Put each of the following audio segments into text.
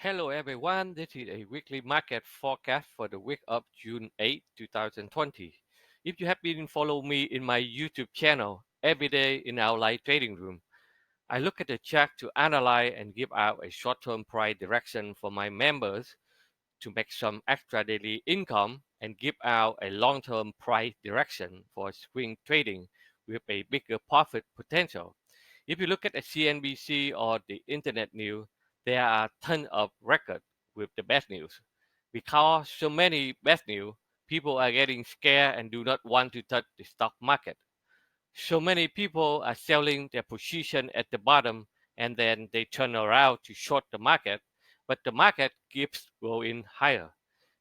Hello everyone, this is a weekly market forecast for the week of June 8, 2020. If you have been following me in my YouTube channel every day in our live trading room, I look at the chart to analyze and give out a short-term price direction for my members to make some extra daily income and give out a long-term price direction for swing trading with a bigger profit potential. If you look at the CNBC or the internet news, there are tons of records with the bad news. Because so many bad news, people are getting scared and do not want to touch the stock market. So many people are selling their position at the bottom and then they turn around to short the market, but the market keeps going higher.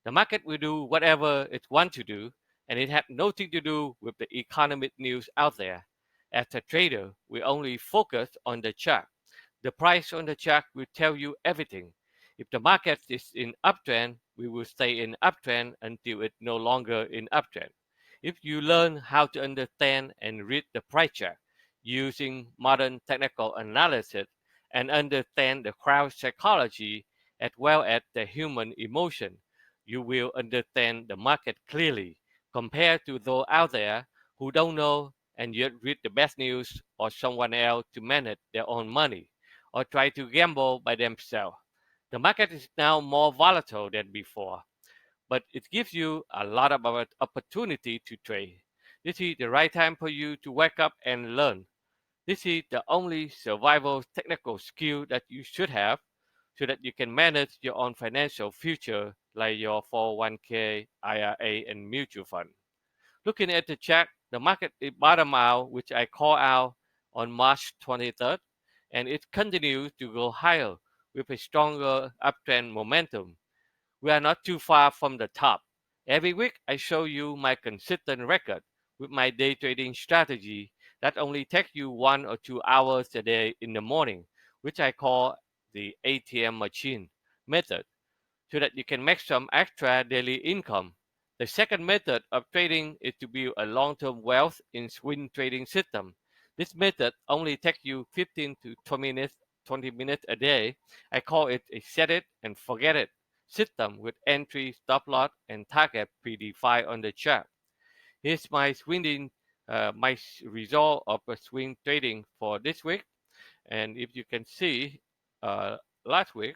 The market will do whatever it wants to do, and it has nothing to do with the economic news out there. As a trader, we only focus on the chart. The price on the chart will tell you everything. If the market is in uptrend, we will stay in uptrend until it's no longer in uptrend. If you learn how to understand and read the price chart using modern technical analysis and understand the crowd psychology as well as the human emotion, you will understand the market clearly compared to those out there who don't know and yet read the best news or someone else to manage their own money or try to gamble by themselves. The market is now more volatile than before, but it gives you a lot of opportunity to trade. This is the right time for you to wake up and learn. This is the only survival technical skill that you should have so that you can manage your own financial future like your 401k, IRA, and mutual fund. Looking at the chart, the market is bottom out, which I call out on March 23rd, and it continues to go higher with a stronger uptrend momentum. We are not too far from the top. Every week, I show you my consistent record with my day trading strategy that only takes you 1 or 2 hours a day in the morning, which I call the ATM machine method, so that you can make some extra daily income. The second method of trading is to build a long-term wealth in swing trading system. This method only takes you 15 to 20 minutes a day. I call it a set it and forget it system with entry, stop loss, and target predefined on the chart. Here's my result of a swing trading for this week. And if you can see, uh, last week,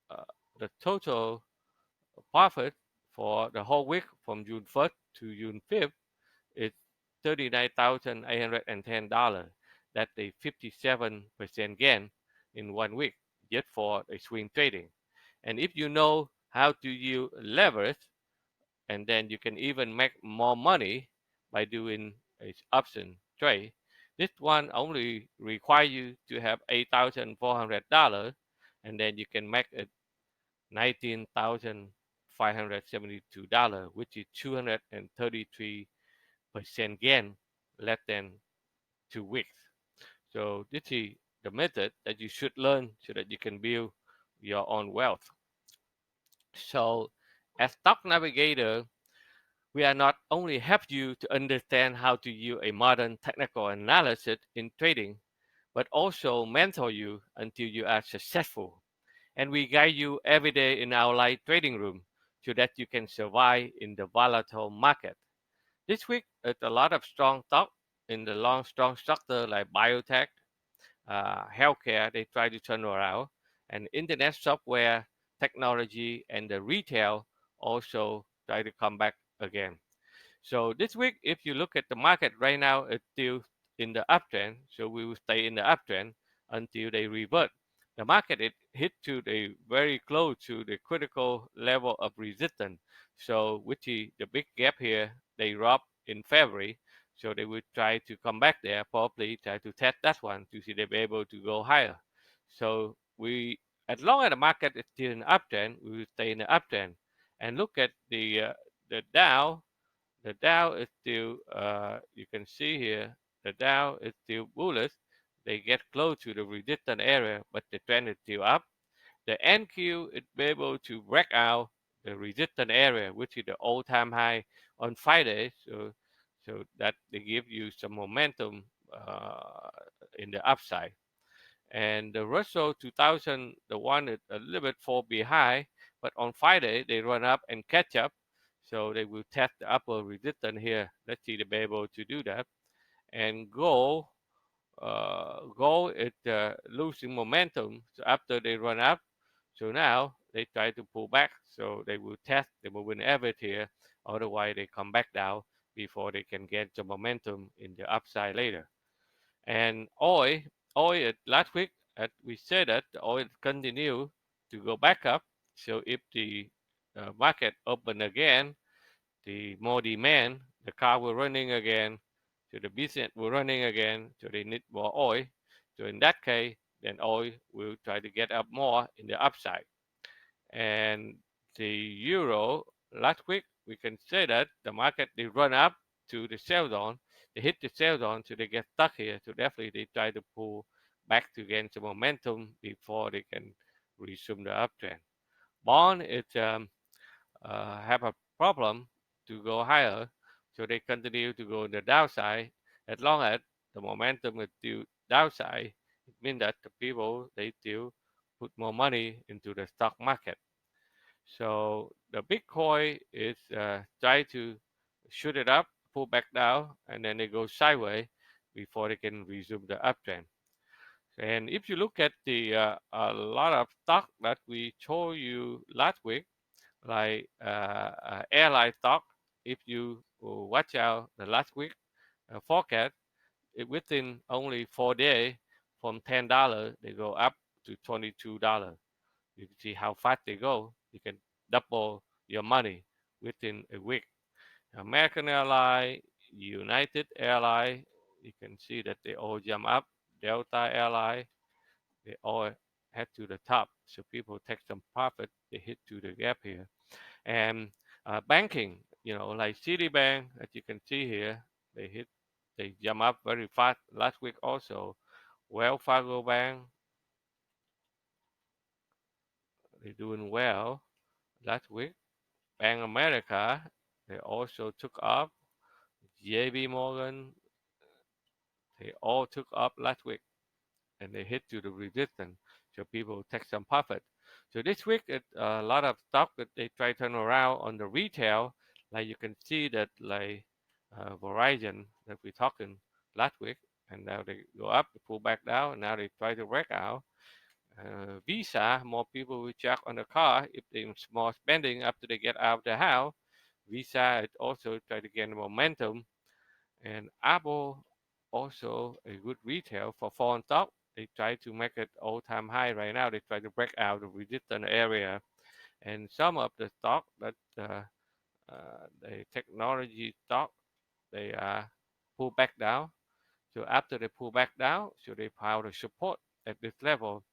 uh, the total profit for the whole week from June 1st to June 5th is $39,810. That's a 57% gain in 1 week just for a swing trading. And if you know how to use leverage, and then you can even make more money by doing a option trade. This one only require you to have $8,400, and then you can make it $19,572, which is 233% gain less than 2 weeks. So this is the method that you should learn so that you can build your own wealth. So as Stock Navigator, we are not only help you to understand how to use a modern technical analysis in trading, but also mentor you until you are successful. And we guide you every day in our live trading room so that you can survive in the volatile market. This week, it's a lot of strong stock in the long, strong sector like biotech, healthcare, they try to turn around, and internet software, technology, and the retail also try to come back again. So this week, if you look at the market right now, it's still in the uptrend. So we will stay in the uptrend until they revert. The market it hit to the very close to the critical level of resistance. So which is the big gap here, they drop in February. So they will try to come back there, probably try to test that one to see if they're able to go higher. So we, as long as the market is still in uptrend, we will stay in the uptrend. And look at the Dow. The Dow is still, you can see here, the Dow is still bullish. They get close to the resistance area, but the trend is still up. The NQ is able to break out the resistance area, which is the all-time high on Friday. So that they give you some momentum in the upside. And the Russell 2000, the one that a little bit fall behind, but on Friday they run up and catch up. So they will test the upper resistance here. Let's see they be able to do that. And gold is losing momentum. So after they run up, so now they try to pull back. So they will test the moving average here. Otherwise, they come back down before they can get the momentum in the upside later. And oil last week, we said that the oil continue to go back up. So if the market open again, the more demand, the car will running again, so the business will running again, so they need more oil. So in that case, then oil will try to get up more in the upside. And the euro last week, we can say that the market they run up to the sell zone, they hit the sell zone, so they get stuck here. So definitely they try to pull back to gain some momentum before they can resume the uptrend. Bond is have a problem to go higher, so they continue to go on the downside. As long as the momentum is still downside, it means that the people they still put more money into the stock market. So the Bitcoin is try to shoot it up, pull back down, and then they go sideways before they can resume the uptrend. And if you look at the a lot of stock that we told you last week, like airline stock, if you watch out the last week forecast, within only 4 days, from $10 they go up to $22. You can see how fast they go. You can double your money within a week. American Airlines, United Airlines, you can see that they all jump up. Delta Airlines, they all head to the top. So people take some profit. They hit to the gap here. And banking, like Citibank, as you can see here, they jump up very fast last week also. Wells Fargo Bank, they're doing well last week. Bank America, they also took up. JB Morgan, they all took up last week and they hit to the resistance. So people take some profit. So this week, a lot of stock that they try to turn around on the retail. Like you can see that like Verizon that we talking last week, and now they go up, they pull back down, and now they try to break out. Visa, more people will check on the car if they small spending after they get out of the house. Visa it also try to gain momentum, and Apple also a good retail for foreign stock. They try to make it all-time high right now. They try to break out the resistance area, and some of the stock that the technology stock they pull back down. So after they pull back down, so they pile the support at this level.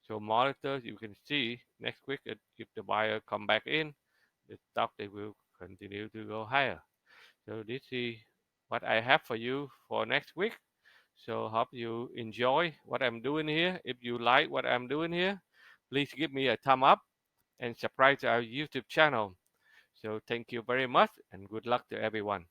So monitors, you can see next week if the buyer come back in, the stock they will continue to go higher. So this is what I have for you for next week. So hope you enjoy what I'm doing here. If you like what I'm doing here, please give me a thumb up and subscribe to our YouTube channel. So thank you very much and good luck to everyone.